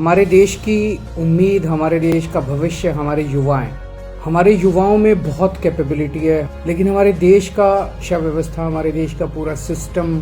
हमारे देश की उम्मीद, हमारे देश का भविष्य हमारे युवा हैं। हमारे युवाओं में बहुत कैपेबिलिटी है, लेकिन हमारे देश का शिक्षा व्यवस्था, हमारे देश का पूरा सिस्टम,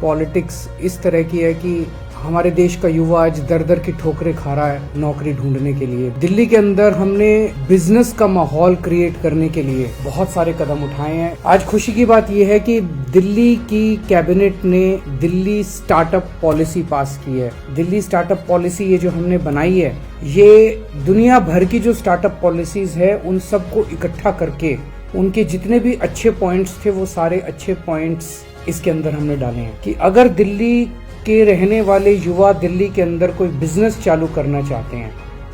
पॉलिटिक्स इस तरह की है कि हमारे देश का युवा आज दर दर की ठोकरें खा रहा है नौकरी ढूंढने के लिए। दिल्ली के अंदर हमने बिजनेस का माहौल क्रिएट करने के लिए बहुत सारे कदम उठाए हैं। आज खुशी की बात यह है कि दिल्ली की कैबिनेट ने दिल्ली स्टार्टअप पॉलिसी पास की है। दिल्ली स्टार्टअप पॉलिसी ये जो हमने बनाई है, ये दुनिया भर की जो स्टार्टअप पॉलिसीज है उन सबको इकट्ठा करके उनके जितने भी अच्छे पॉइंट्स थे वो सारे अच्छे पॉइंट्स इसके अंदर हमने डाले हैं कि अगर दिल्ली के रहने वाले युवा दिल्ली के अंदर कोई बिजनेस चालू करना चाहते हैं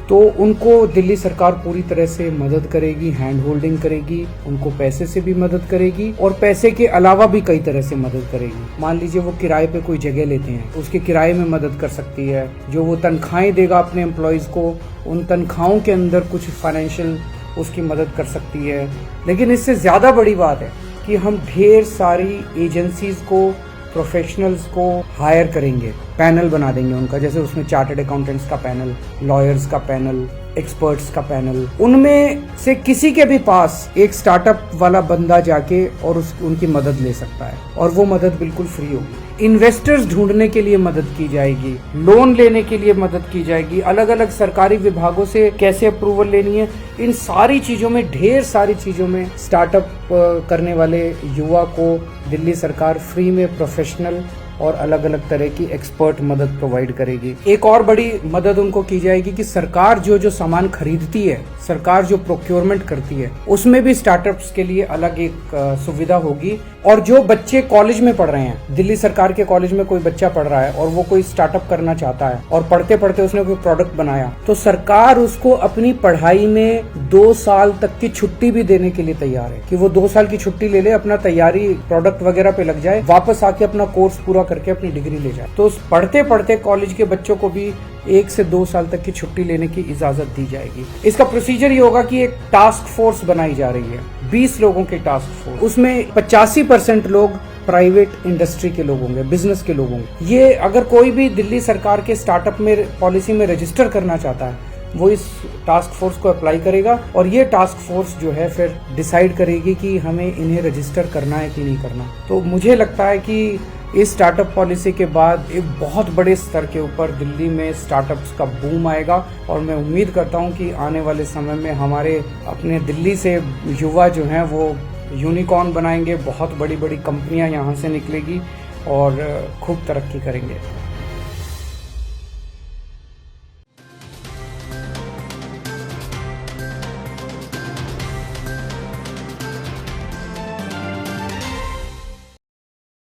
तो उनको दिल्ली सरकार पूरी तरह से मदद करेगी, हैंड होल्डिंग करेगी, उनको पैसे से भी मदद करेगी और पैसे के अलावा भी कई तरह से मदद करेगी। मान लीजिए वो किराए पे कोई जगह लेते हैं, उसके किराए में मदद कर सकती है। जो वो तनख्वाहें देगा अपने एम्प्लॉयज को, उन तनख्वाहों के अंदर कुछ फाइनेंशियल उसकी मदद कर सकती है। लेकिन इससे ज्यादा बड़ी बात है कि हम ढेर सारी एजेंसीज को, प्रोफेशनल्स को हायर करेंगे, पैनल बना देंगे उनका, जैसे उसमें चार्टर्ड अकाउंटेंट्स का पैनल, लॉयर्स का पैनल, एक्सपर्ट्स का पैनल। उनमें से किसी के भी पास एक स्टार्टअप वाला बंदा जाके और उनकी मदद ले सकता है और वो मदद बिल्कुल फ्री होगी। इन्वेस्टर्स ढूंढने के लिए मदद की जाएगी, लोन लेने के लिए मदद की जाएगी, अलग अलग सरकारी विभागों से कैसे अप्रूवल लेनी है, इन सारी चीजों में, ढेर सारी चीजों में स्टार्टअप करने वाले युवा को दिल्ली सरकार फ्री में प्रोफेशनल और अलग अलग तरह की एक्सपर्ट मदद प्रोवाइड करेगी। एक और बड़ी मदद उनको की जाएगी कि सरकार जो सामान खरीदती है, सरकार जो प्रोक्योरमेंट करती है, उसमें भी स्टार्टअप्स के लिए अलग एक सुविधा होगी। और जो बच्चे कॉलेज में पढ़ रहे हैं, दिल्ली सरकार के कॉलेज में कोई बच्चा पढ़ रहा है और वो कोई स्टार्टअप करना चाहता है और पढ़ते पढ़ते उसने कोई प्रोडक्ट बनाया, तो सरकार उसको अपनी पढ़ाई में 2 साल तक की छुट्टी भी देने के लिए तैयार है कि वो 2 साल की छुट्टी ले ले, अपना तैयारी प्रोडक्ट वगैरह पे लग जाए, वापस आके अपना कोर्स पूरा करके अपनी डिग्री ले जाए। तो पढ़ते पढ़ते कॉलेज के बच्चों को भी 1 से 2 साल तक की छुट्टी लेने की इजाजत दी जाएगी। इसका प्रोसीजर ये होगा कि एक टास्क फोर्स बनाई जा रही है, 20 लोगों की टास्क फोर्स। उसमें 85% लोग प्राइवेट इंडस्ट्री के लोग होंगे, बिजनेस के लोग होंगे। ये अगर कोई भी दिल्ली सरकार के स्टार्टअप में पॉलिसी में रजिस्टर करना चाहता है, वो इस टास्क फोर्स को अप्लाई करेगा और ये टास्क फोर्स जो है फिर डिसाइड करेगी कि हमें इन्हें रजिस्टर करना है कि नहीं करना। तो मुझे लगता है कि इस स्टार्टअप पॉलिसी के बाद एक बहुत बड़े स्तर के ऊपर दिल्ली में स्टार्टअप्स का बूम आएगा और मैं उम्मीद करता हूं कि आने वाले समय में हमारे अपने दिल्ली से युवा जो हैं वो यूनिकॉर्न बनाएंगे, बहुत बड़ी बड़ी कंपनियां यहां से निकलेगी और खूब तरक्की करेंगे।